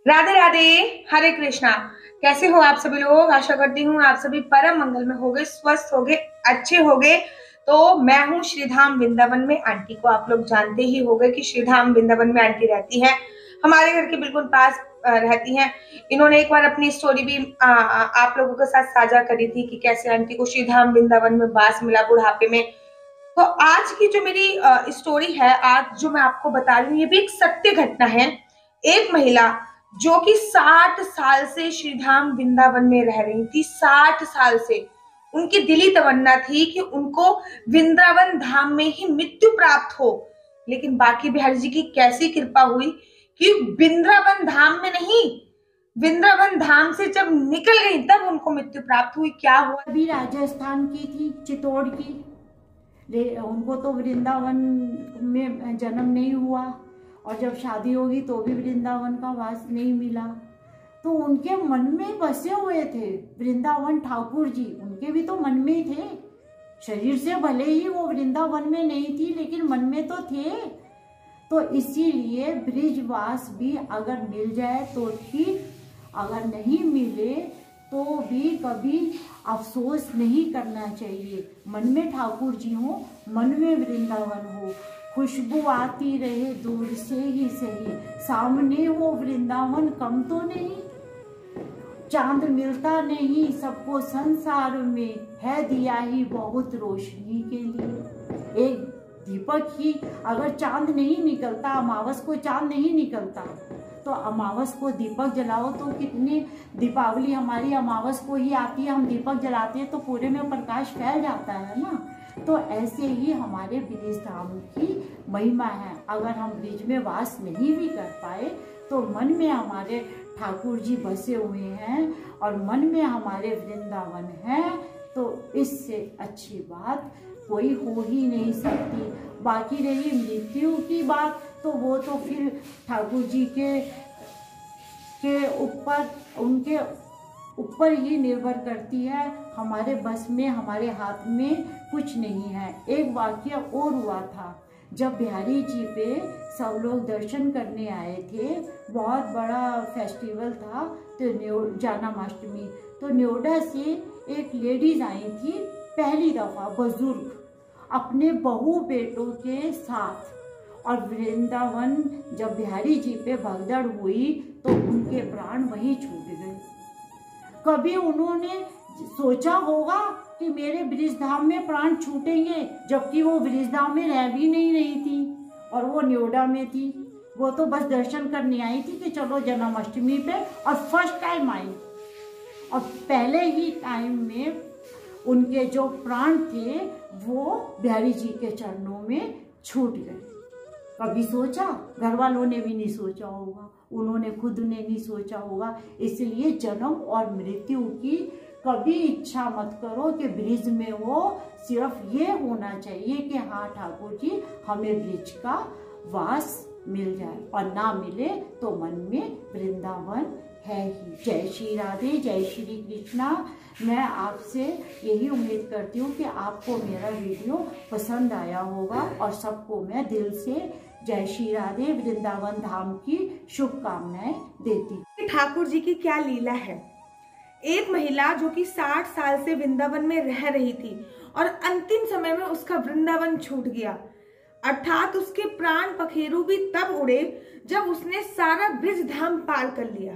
राधे राधे। हरे कृष्णा। कैसे हो आप सभी लोग? आशा करती हूँ आप सभी परम मंगल में होगे, स्वस्थ होगे, अच्छे होगे। तो मैं हूँ श्रीधाम वृंदावन में आंटी को आप लोग जानते ही होंगे कि श्रीधाम वृंदावन में आंटी रहती है, हमारे घर के बिल्कुल पास रहती हैं। इन्होंने एक बार अपनी स्टोरी भी आप लोगों के साथ साझा करी थी कि कैसे आंटी को श्रीधाम वृंदावन में वास मिला बुढ़ापे में। तो आज की जो मेरी स्टोरी है, आज जो मैं आपको बता रही हूँ, ये भी एक सत्य घटना है। एक महिला जो कि 60 साल से श्रीधाम वृंदावन में रह रही थी, 60 साल से उनकी दिली तमन्ना थी कि उनको वृंदावन धाम में ही मृत्यु प्राप्त हो। लेकिन बाकी बिहारी जी की कैसी कृपा हुई कि वृंदावन धाम में नहीं, वृंदावन धाम से जब निकल गई तब उनको मृत्यु प्राप्त हुई। क्या हुआ? अभी राजस्थान की थी, चित्तौड़ की। उनको तो वृंदावन में जन्म नहीं हुआ, और जब शादी होगी तो भी वृंदावन का वास नहीं मिला। तो उनके मन में बसे हुए थे वृंदावन। ठाकुर जी उनके भी तो मन में ही थे। शरीर से भले ही वो वृंदावन में नहीं थी, लेकिन मन में तो थे। तो इसीलिए ब्रिजवास भी अगर मिल जाए तो ठीक, अगर नहीं मिले तो भी कभी अफसोस नहीं करना चाहिए। मन में ठाकुर जी हो, मन में वृंदावन हो, खुशबू आती रहे दूर से ही सही, सामने हो वृंदावन कम तो नहीं। चांद मिलता नहीं सबको संसार में, है दिया ही बहुत रोशनी के लिए। एक दीपक ही अगर चांद नहीं निकलता, अमावस को चांद नहीं निकलता, तो अमावस को दीपक जलाओ तो कितने, दीपावली हमारी अमावस को ही आती है, हम दीपक जलाते हैं तो पूरे में प्रकाश फैल जाता है ना। तो ऐसे ही हमारे ब्रिज धाम की महिमा है। अगर हम ब्रिज में वास नहीं भी कर पाए तो मन में हमारे ठाकुर जी बसे हुए हैं और मन में हमारे वृंदावन है, तो इससे अच्छी बात कोई हो ही नहीं सकती। बाकी रही मृत्यु की बात, तो वो तो फिर ठाकुर जी के ऊपर, उनके ऊपर ही निर्भर करती है। हमारे बस में, हमारे हाथ में कुछ नहीं है। एक वाक्य और हुआ था, जब बिहारी जी पे सब लोग दर्शन करने आए थे, बहुत बड़ा फेस्टिवल था, तो जन्माष्टमी, तो नोएडा से एक लेडीज आई थी पहली दफा, बुजुर्ग, अपने बहू बेटों के साथ। और वृंदावन जब बिहारी जी पे भगदड़ हुई तो उनके प्राण वहीं छूट गए। कभी उन्होंने सोचा होगा कि मेरे ब्रिजधाम में प्राण छूटेंगे, जबकि वो ब्रिजधाम में रह भी नहीं रही थी और वो नोएडा में थी। वो तो बस दर्शन करने आई थी कि चलो जन्माष्टमी पे, और फर्स्ट टाइम आई, और पहले ही टाइम में उनके जो प्राण थे वो बिहारी जी के चरणों में छूट गए। कभी सोचा? घर वालों ने भी नहीं सोचा होगा, उन्होंने खुद ने नहीं सोचा होगा। इसलिए जन्म और मृत्यु की कभी इच्छा मत करो कि ब्रिज में हो। सिर्फ ये होना चाहिए कि हाँ ठाकुर जी हमें ब्रिज का वास मिल जाए, और ना मिले तो मन में वृंदावन है ही। जय श्री राधे, जय श्री कृष्णा। मैं आपसे यही उम्मीद करती हूँ कि आपको मेरा वीडियो पसंद आया होगा, और सबको मैं दिल से जय श्री राधे वृंदावन धाम की शुभकामनाएं देती। ठाकुर जी की क्या लीला है। एक महिला जो कि 60 साल से वृंदावन में रह रही थी और अंतिम समय में उसका वृंदावन छूट गया, अर्थात उसके प्राण पखेरु भी तब उड़े जब उसने सारा ब्रिज धाम पार कर लिया।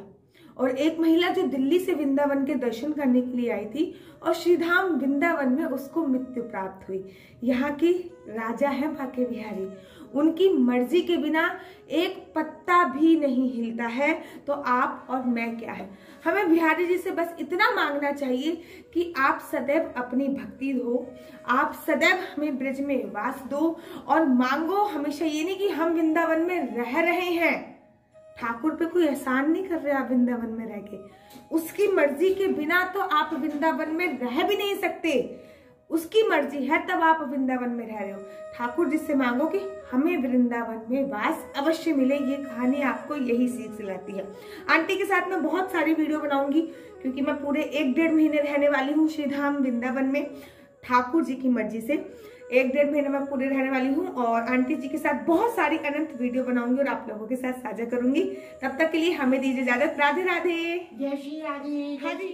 और एक महिला जो दिल्ली से वृंदावन के दर्शन करने के लिए आई थी और श्रीधाम वृंदावन में उसको मृत्यु प्राप्त हुई। यहाँ की राजा है बाके बिहारी, उनकी मर्जी के बिना एक पत्ता भी नहीं हिलता है। तो आप और मैं क्या है, हमें बिहारी जी से बस इतना मांगना चाहिए कि आप सदैव अपनी भक्ति दो, आप सदैव हमें ब्रिज में वास दो, और मांगो हमेशा ये नहीं कि हम वृंदावन में रह रहे हैं। ठाकुर पे कोई एहसान नहीं कर रहे आप वृंदावन में रह के, उसकी मर्जी के बिना तो आप वृंदावन में रह भी नहीं सकते। उसकी मर्जी है तब आप वृंदावन में रह रहे हो। ठाकुर जिससे मांगो कि हमें वृंदावन में वास अवश्य मिले। ये कहानी आपको यही सीख सिलाती है। आंटी के साथ मैं बहुत सारी वीडियो बनाऊंगी, क्योंकि मैं पूरे 1-1.5 महीने रहने वाली हूँ श्रीधाम वृंदावन में ठाकुर जी की मर्जी से। 1-1.5 महीने में पूरे रहने वाली हूँ और आंटी जी के साथ बहुत सारी अनंत वीडियो बनाऊंगी और आप लोगों के साथ साझा करूंगी। तब तक के लिए हमें दीजिए इजाजत। राधे राधे। जय श्री राधे। हरे